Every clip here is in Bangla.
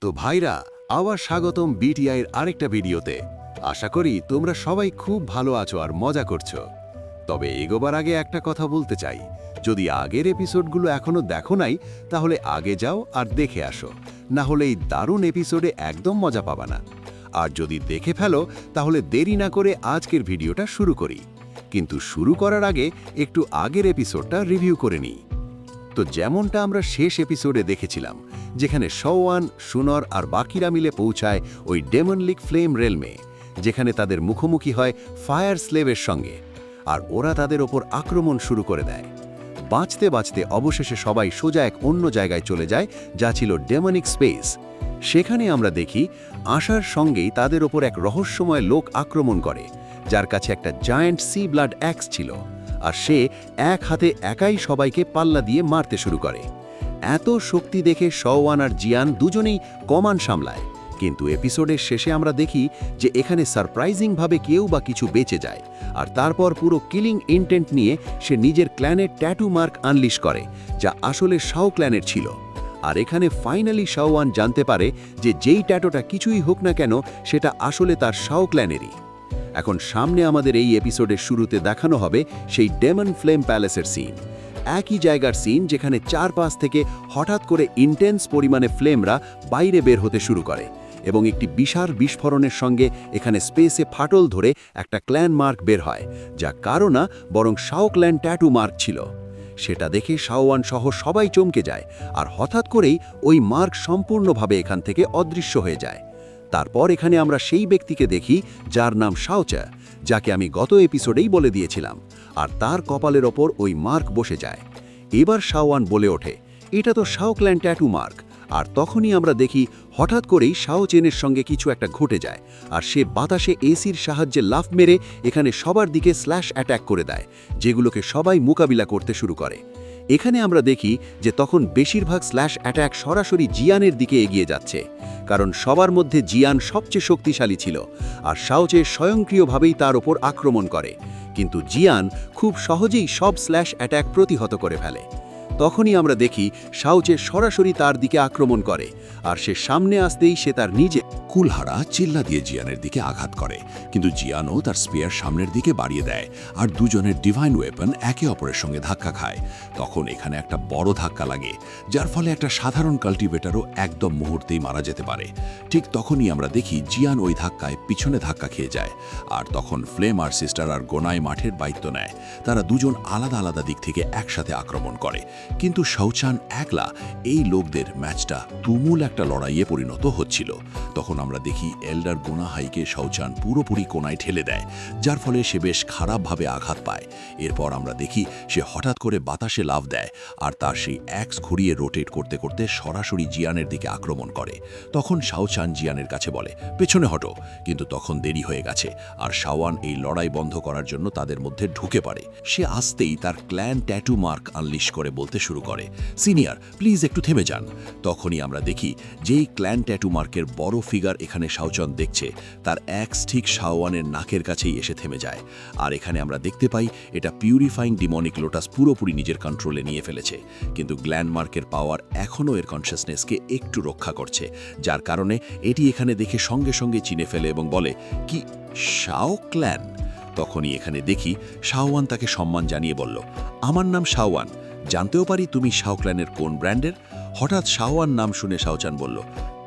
তো ভাইরা, আবার স্বাগতম বিটিআইয়ের আরেকটা ভিডিওতে। আশা করি তোমরা সবাই খুব ভালো আছো আর মজা করছো। তবে এগোবার আগে একটা কথা বলতে চাই, যদি আগের এপিসোডগুলো এখনো দেখো নাই তাহলে আগে যাও আর দেখে আসো, না হলে এই দারুণ এপিসোডে একদম মজা পাবা না। আর যদি দেখে ফেলো তাহলে দেরি না করে আজকের ভিডিওটা শুরু করি। কিন্তু শুরু করার আগে একটু আগের এপিসোডটা রিভিউ করে নিই। তো যেমনটা আমরা শেষ এপিসোডে দেখেছিলাম, যেখানে শওয়ান, শুনর আর বাকিরা মিলে পৌঁছায় ওই ডেমন লিগ ফ্লেম রেলমে, যেখানে তাদের মুখোমুখি হয় ফায়ার স্লেভের সঙ্গে, আর ওরা তাদের ওপর আক্রমণ শুরু করে দেয়। বাঁচতে বাঁচতে অবশেষে সবাই সোজা এক অন্য জায়গায় চলে যায়, যা ছিল ডেমনিক স্পেস। সেখানে আমরা দেখি আসার সঙ্গেই তাদের ওপর এক রহস্যময় লোক আক্রমণ করে, যার কাছে একটা জায়ান্ট সি ব্লাড অ্যাক্স ছিল, আর সে এক হাতে একাই সবাইকে পাল্লা দিয়ে মারতে শুরু করে। এত শক্তি দেখে শওয়ান আর জিয়ান দুজনেই কমান সামলায়, কিন্তু এপিসোডের শেষে আমরা দেখি যে এখানে সারপ্রাইজিংভাবে কেউ বা কিছু বেঁচে যায়, আর তারপর পুরো কিলিং ইন্টেন্ট নিয়ে সে নিজের ক্ল্যানের ট্যাটু মার্ক আনলিশ করে, যা আসলে শাও ক্ল্যানের ছিল। আর এখানে ফাইনালি শাওয়ান জানতে পারে যে যেই ট্যাটুটা কিছুই হোক না কেন, সেটা আসলে তার শাও ক্ল্যানেরই। এখন সামনে আমাদের এই এপিসোডের শুরুতে দেখানো হবে সেই ডেমন ফ্লেম প্যালেসের সিন। একই জায়গার সিন, যেখানে চারপাশ থেকে হঠাৎ করে ইন্টেন্স পরিমাণে ফ্লেমরা বাইরে বের হতে শুরু করে, এবং একটি বিশাল বিস্ফোরণের সঙ্গে এখানে স্পেসে ফাটল ধরে একটা ক্ল্যান মার্ক বের হয়, যা কারো না বরং শাও ক্ল্যান ট্যাটু মার্ক ছিল। সেটা দেখে শাওয়ান সহ সবাই চমকে যায়, আর হঠাৎ করেই ওই মার্ক সম্পূর্ণভাবে এখান থেকে অদৃশ্য হয়ে যায়। তারপর এখানে আমরা সেই ব্যক্তিকে দেখি যার নাম শাওচা, যাকে আমি গত এপিসোডেই বলে দিয়েছিলাম, আর তার কপালের ওপর ওই মার্ক বসে যায়। এবার শাওয়ান বলে ওঠে, এটা তো শাও ক্ল্যান ট্যাটু মার্ক। আর তখনই আমরা দেখি হঠাৎ করেই শাও চেনের সঙ্গে কিছু একটা ঘটে যায়, আর সে বাতাসে এসির সাহায্যে লাফ মেরে এখানে সবার দিকে স্ল্যাশ অ্যাট্যাক করে দেয়, যেগুলোকে সবাই মোকাবিলা করতে শুরু করে। এখানে আমরা দেখি যে তখন বেশিরভাগ স্ল্যাশ অ্যাট্যাক সরাসরি জিয়ানের দিকে এগিয়ে যাচ্ছে, কারণ সবার মধ্যে জিয়ান সবচেয়ে শক্তিশালী ছিল, আর শাওচে স্বয়ংক্রিয়ভাবেই তার ওপর আক্রমণ করে। কিন্তু জিয়ান খুব সহজেই সব স্ল্যাশ অ্যাট্যাক প্রতিহত করে ফেলে। তখনই আমরা দেখি শাওচে সরাসরি তার দিকে আক্রমণ করে, আর সে সামনে আসতেই সে তার নিজে কুলহারা চিল্লা দিয়ে জিয়ানের দিকে আঘাত করে, কিন্তু জিয়ানও তার স্পিয়ার সামনের দিকে বাড়িয়ে দেয়, আর দুজনের ডিভাইন ওয়েপন একে অপরের সঙ্গে ধাক্কা খায়। তখন এখানে একটা বড় ধাক্কা লাগে, যার ফলে একটা সাধারণ কাল্টিভেটারও একদম মুহূর্তেই মারা যেতে পারে। ঠিক তখনই আমরা দেখি জিয়ান ওই ধাক্কায় পিছনে ধাক্কা খেয়ে যায়, আর তখন ফ্লেম আর সিস্টার আর গোনায় মাঠের দায়িত্ব নেয়। তারা দুজন আলাদা আলাদা দিক থেকে একসাথে আক্রমণ করে, কিন্তু শাওচান একলা এই লোকদের ম্যাচটা তুমুল একটা লড়াইয়ে পরিণত হচ্ছিল। তখন আমরা দেখি এল্ডার গোনাহাইকে শাওচান পুরোপুরি কোনায় ঠেলে দেয়, যার ফলে সে বেশ খারাপভাবে আঘাত পায়। এরপর আমরা দেখি সে হঠাৎ করে বাতাসে লাফ দেয়, আর তার সেই অ্যাক্স ঘুরিয়ে রোটেট করতে করতে সরাসরি জিয়ানের দিকে আক্রমণ করে। তখন শাওচান জিয়ানের কাছে বলে, পেছনে হটো, কিন্তু তখন দেরি হয়ে গেছে, আর শাওয়ান এই লড়াই বন্ধ করার জন্য তাদের মধ্যে ঢুকে পড়ে। সে আসতেই তার ক্ল্যান ট্যাটু মার্ক আনলিশ করে বলতে শুরু করে, সিনিয়র প্লিজ একটু থেমে যান। তখনই আমরা দেখি যেই ক্ল্যান ট্যাটু মার্কের বড় ফিগার এখানে শাওচান দেখছে, তার অ্যাক্স ঠিক শাওয়ানের নাকের কাছেই এসে থেমে যায়। আর এখানে আমরা দেখতে পাই এটা পিউরিফাইং ডিমনিক লোটাস পুরোপুরি নিজের কন্ট্রোলে নিয়ে ফেলেছে, কিন্তু গ্ল্যান মার্কের পাওয়ার এখনও এর কনসিয়াসনেসকে একটু রক্ষা করছে, যার কারণে এটি এখানে দেখে সঙ্গে সঙ্গে চিনে ফেলে এবং বলে, কি শাও ক্ল্যান? তখনই এখানে দেখি শাওয়ান তাকে সম্মান জানিয়ে বলল, আমার নাম শাওয়ান, জানতেও পারি তুমি শাও ক্ল্যানের কোন ব্র্যান্ডের? হঠাৎ শাওয়ান নাম শুনে শাওচান বলল,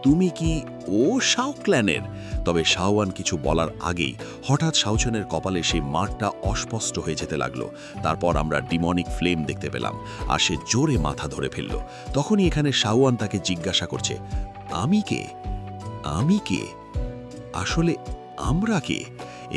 তুমি কি ও শাও ক্ল্যানের? তবে শাওয়ান কিছু বলার আগেই হঠাৎ শাওচানের কপালে সেই মার্কটা অস্পষ্ট হয়ে যেতে লাগলো। তারপর আমরা ডিমনিক ফ্লেম দেখতে পেলাম, আর সে জোরে মাথা ধরে ফেলল। তখনই এখানে শাওয়ান তাকে জিজ্ঞাসা করছে, আমি কে? আমি কে? আসলে আমরা কে?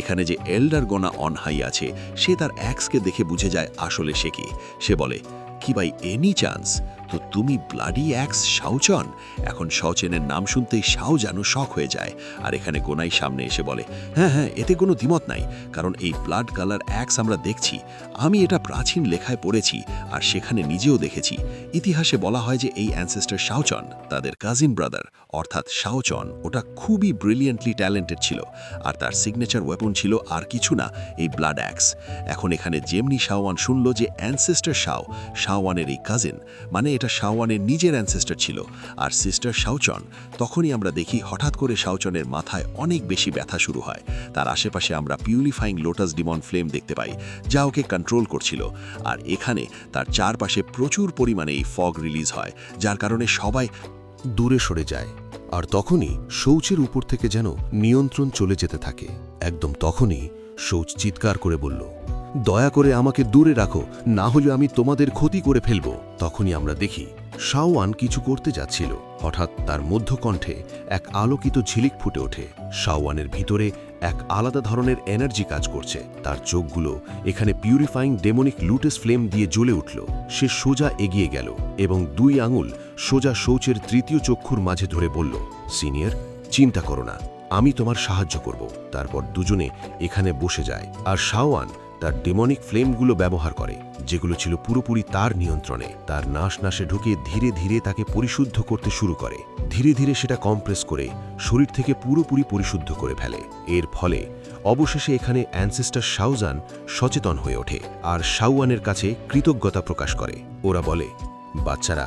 এখানে যে এল্ডার গোনা অনহাই আছে, সে তার অ্যাক্সকে দেখে বুঝে যায় আসলে সে কে। সে বলে, কি ভাই এনি চান্স? তো তুমি ব্লাডি অ্যাক্স শাওচন? এখন শাওচেনের নাম শুনতেই শাও যেন শক হয়ে যায়, আর এখানে গোনাই সামনে এসে বলে, হ্যাঁ হ্যাঁ, এতে কোনো দ্বিমত নাই, কারণ এই ব্লাড কালার অ্যাক্স আমরা দেখছি, আমি এটা প্রাচীন লেখায় পড়েছি, আর সেখানে নিজেও দেখেছি। ইতিহাসে বলা হয় যে এই অ্যানসেস্টার শাওচন, তাদের কাজিন ব্রাদার অর্থাৎ শাওচন, ওটা খুবই ব্রিলিয়েন্টলি ট্যালেন্টেড ছিল, আর তার সিগনেচার ওয়েপন ছিল আর কিছু না, এই ব্লাড অ্যাক্স। এখন এখানে যেমনি শাওয়ান শুনল যে অ্যানসেস্টার শাওয়ানের এই কাজিন, মানে এটা যেটা শাওয়ানের নিজের অ্যানসেস্টর ছিল, আর সিস্টার শাওচন। তখনই আমরা দেখি হঠাৎ করে শাওচনের মাথায় অনেক বেশি ব্যথা শুরু হয়। তার আশেপাশে আমরা পিউরিফাইং লোটাস ডিমন ফ্লেম দেখতে পাই, যা ওকে কন্ট্রোল করছিল। আর এখানে তার চারপাশে প্রচুর পরিমাণে এই ফগ রিলিজ হয়, যার কারণে সবাই দূরে সরে যায়। আর তখনই শৌচের উপর থেকে যেন নিয়ন্ত্রণ চলে যেতে থাকে। একদম তখনই শৌচ চিৎকার করে বলল, দয়া করে আমাকে দূরে রাখো, না হলে আমি তোমাদের ক্ষতি করে ফেলব। তখনই আমরা দেখি শাওয়ান কিছু করতে যাচ্ছিল। হঠাৎ তার মধ্যকণ্ঠে এক আলোকিত ঝিলিক ফুটে ওঠে। শাওয়ানের ভিতরে এক আলাদা ধরনের এনার্জি কাজ করছে। তার চোখগুলো এখানে পিউরিফাইং ডেমনিক লুটেস ফ্লেম দিয়ে জ্বলে উঠল। সে সোজা এগিয়ে গেল এবং 2 আঙুল সোজা শৌচের তৃতীয় চক্ষুর মাঝে ধরে বলল, সিনিয়র, চিন্তা করো না, আমি তোমার সাহায্য করব। তারপর দুজনে এখানে বসে যায়, আর শাওয়ান তার ডেমনিক ফ্লেমগুলো ব্যবহার করে, যেগুলো ছিল পুরোপুরি তার নিয়ন্ত্রণে। তার নাসে ঢুকে ধীরে ধীরে তাকে পরিশুদ্ধ করতে শুরু করে। ধীরে ধীরে সেটা কম্প্রেস করে শরীর থেকে পুরোপুরি পরিশুদ্ধ করে ফেলে। এর ফলে অবশেষে এখানে অ্যানসেস্টার শাওজান সচেতন হয়ে ওঠে আর শাওয়ানের কাছে কৃতজ্ঞতা প্রকাশ করে। ওরা বলে, বাচ্চারা,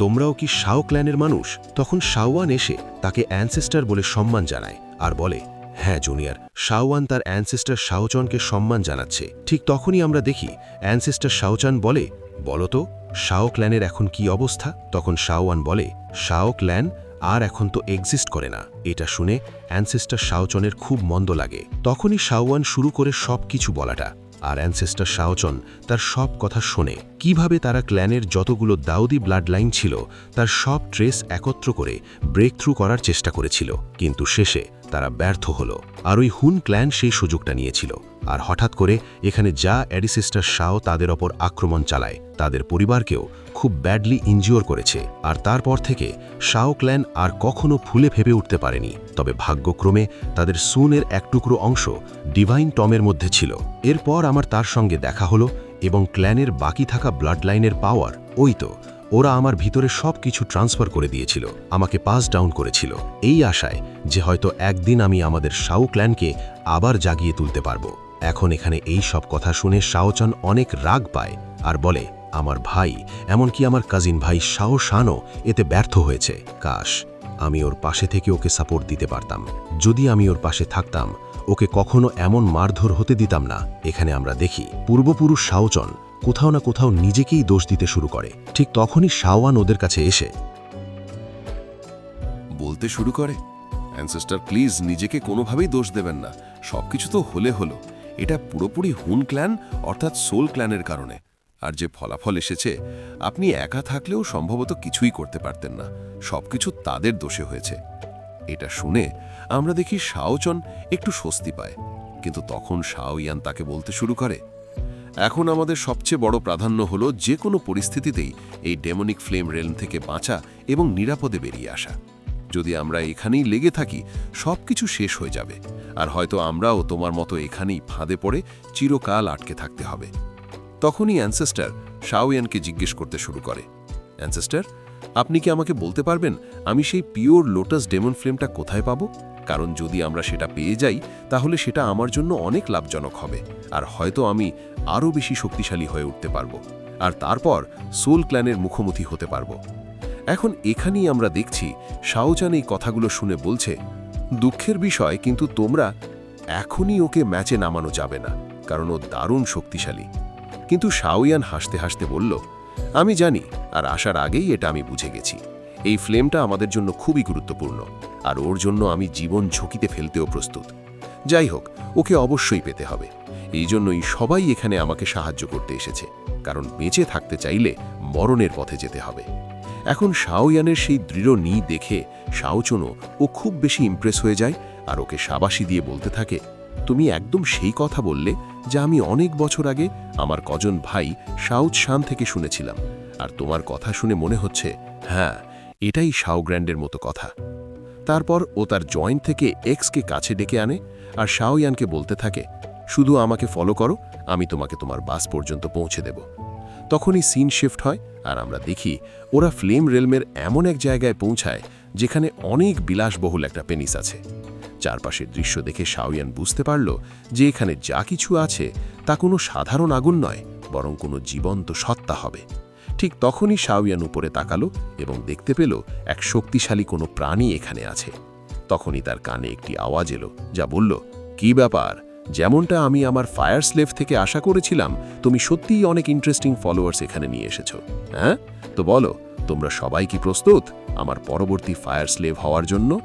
তোমরাও কি শাও ক্ল্যানের মানুষ? তখন শাওয়ান এসে তাকে অ্যানসেস্টার বলে সম্মান জানায় আর বলে, হ্যাঁ জুনিয়র। শাওয়ান তার অ্যানসেস্টার শাওচনকে সম্মান জানাচ্ছে। ঠিক তখনই আমরা দেখি অ্যানসেস্টার শাওচান বলে, বলো তো শাও ক্ল্যানের এখন কি অবস্থা? তখন শাওয়ান বলে, শাও ক্ল্যান আর এখন তো এক্সিস্ট করে না। এটা শুনে অ্যানসেস্টার শাওচনের খুব মন্দ লাগে। তখনই শাওয়ান শুরু করে সব কিছু বলাটা, আর অ্যানসেস্টার শাওচন তার সব কথা শোনে। কিভাবে তারা ক্ল্যানের যতগুলো দাউদি ব্লাড লাইন ছিল তার সব ট্রেস একত্র করে ব্রেক থ্রু করার চেষ্টা করেছিল, কিন্তু শেষে তারা ব্যর্থ হলো। আর ওই হুন ক্ল্যান সেই সুযোগটা নিয়েছিল। আর হঠাৎ করে এখানে যা অ্যাডিসেস্টার শাও তাদের ওপর আক্রমণ চালায়, তাদের পরিবারকেও খুব ব্যাডলি ইনজিওর করেছে। আর তারপর থেকে শাও ক্ল্যান আর কখনো ফুলে ফেপে উঠতে পারেনি। তবে ভাগ্যক্রমে তাদের সুনের এক টুকরো অংশ ডিভাইন টমের মধ্যে ছিল। এরপর আমার তার সঙ্গে দেখা হলো এবং ক্ল্যানের বাকি থাকা ব্লাড লাইনের পাওয়ার, ওই তো ওরা আমার ভিতরে সব কিছু ট্রান্সফার করে দিয়েছিল, আমাকে পাস ডাউন করেছিল, এই আশায় যে হয়তো একদিন আমি আমাদের শাও ক্ল্যানকে আবার জাগিয়ে তুলতে পারবো। এখন এখানে এই সব কথা শুনে শাওচন অনেক রাগ পায় আর বলে, আমার ভাই, এমনকি আমার কাজিন ভাই শাও শানও এতে ব্যর্থ হয়েছে। কাশ আমি ওর পাশে থেকে ওকে সাপোর্ট দিতে পারতাম। যদি আমি ওর পাশে থাকতাম, ওকে কখনো এমন মারধর হতে দিতাম না। এখানে আমরা দেখি পূর্বপুরুষ শাওচন কোথাও না কোথাও নিজেকেই দোষ দিতে শুরু করে। ঠিক তখনই শাওয়ান ওদের কাছে এসে বলতে শুরু করে, অ্যানসেস্টার প্লিজ নিজেকে কোনোভাবেই দোষ দেবেন না, সবকিছু তো হলো। এটা পুরোপুরি হুন ক্ল্যান অর্থাৎ সোল ক্ল্যানের কারণে। আর যে ফলাফল এসেছে, আপনি একা থাকলেও সম্ভবত কিছুই করতে পারতেন না, সবকিছু তাদের দোষে হয়েছে। এটা শুনে আমরা দেখি শাওচন একটু স্বস্তি পায়, কিন্তু তখন শাও ইয়ান তাকে বলতে শুরু করে, এখন আমাদের সবচেয়ে বড় প্রাধান্য হলো যে কোনো পরিস্থিতিতেই এই ডেমনিক ফ্লেম রেলম থেকে বাঁচা এবং নিরাপদে বেরিয়ে আসা। যদি আমরা এখানেই লেগে থাকি, সব কিছু শেষ হয়ে যাবে, আর হয়তো আমরাও তোমার মতো এখানেই ফাঁদে পড়ে চিরকাল আটকে থাকতে হবে। তখনই অ্যানসেস্টার শাওয়ানকে জিজ্ঞেস করতে শুরু করে, অ্যানসেস্টার, আপনি কি আমাকে বলতে পারবেন আমি সেই পিওর লোটাস ডেমন ফ্লেমটা কোথায় পাবো? কারণ যদি আমরা সেটা পেয়ে যাই, তাহলে সেটা আমার জন্য অনেক লাভজনক হবে, আর হয়তো আমি আরও বেশি শক্তিশালী হয়ে উঠতে পারবো, আর তারপর সোল ক্ল্যানের মুখোমুখি হতে পারবো। এখন এখানেই আমরা দেখছি শাওচান এই কথাগুলো শুনে বলছে, দুঃখের বিষয়, কিন্তু তোমরা এখনই ওকে ম্যাচে নামানো যাবে না, কারণ ও দারুণ শক্তিশালী। কিন্তু শাওয়ান হাসতে হাসতে বলল, আমি জানি, আর আসার আগেই এটা আমি বুঝে গেছি। এই ফ্লেমটা আমাদের জন্য খুবই গুরুত্বপূর্ণ, আর ওর জন্য আমি জীবন ঝুঁকিতে ফেলতেও প্রস্তুত। যাই হোক, ওকে অবশ্যই পেতে হবে। এই জন্যই সবাই এখানে আমাকে সাহায্য করতে এসেছে, কারণ বেঁচে থাকতে চাইলে মরণের পথে যেতে হবে। এখন শাওয়ানের সেই দৃঢ় নি দেখে শাওচনও ও খুব বেশি ইমপ্রেস হয়ে যায়, আর ওকে শাবাশি দিয়ে বলতে থাকে, তুমি একদম সেই কথা বললে যা আমি অনেক বছর আগে আমার কজন ভাই সাউথ শান থেকে শুনেছিলাম, আর তোমার কথা শুনে মনে হচ্ছে, হ্যাঁ, এটাই শাও গ্র্যান্ডের মতো কথা। তারপর ও তার জয়েন্ট থেকে এক্সকে কাছে ডেকে আনে আর শাওয়ানকে বলতে থাকে, শুধু আমাকে ফলো করো, আমি তোমাকে তোমার বাস পর্যন্ত পৌঁছে দেব। তখনই সিন শিফট হয়, আর আমরা দেখি ওরা ফ্লেম রেলমের এমন এক জায়গায় পৌঁছায় যেখানে অনেক বিলাসবহুল একটা পেনিস আছে। চারপাশের দৃশ্য দেখে শাওয়ান বুঝতে পারল যে এখানে যা কিছু আছে তা কোনো সাধারণ আগুন নয়, বরং কোনো জীবন্ত সত্তা হবে। ঠিক তখনই শাওয়ান উপরে তাকালো এবং দেখতে পেল এক শক্তিশালী কোনো প্রাণী এখানে আছে। তখনই তার কানে একটি আওয়াজ এলো যা বলল, কি ব্যাপার? যেমনটা আমি আমার ফায়ার স্লেভ থেকে আশা করেছিলাম, তুমি সত্যিই অনেক ইন্টারেস্টিং ফলোয়ার্স এখানে নিয়ে এসেছো। হ্যাঁ, তো বলো, তোমরা সবাই কি প্রস্তুত আমার পরবর্তী ফায়ার স্লেভ হওয়ার জন্য?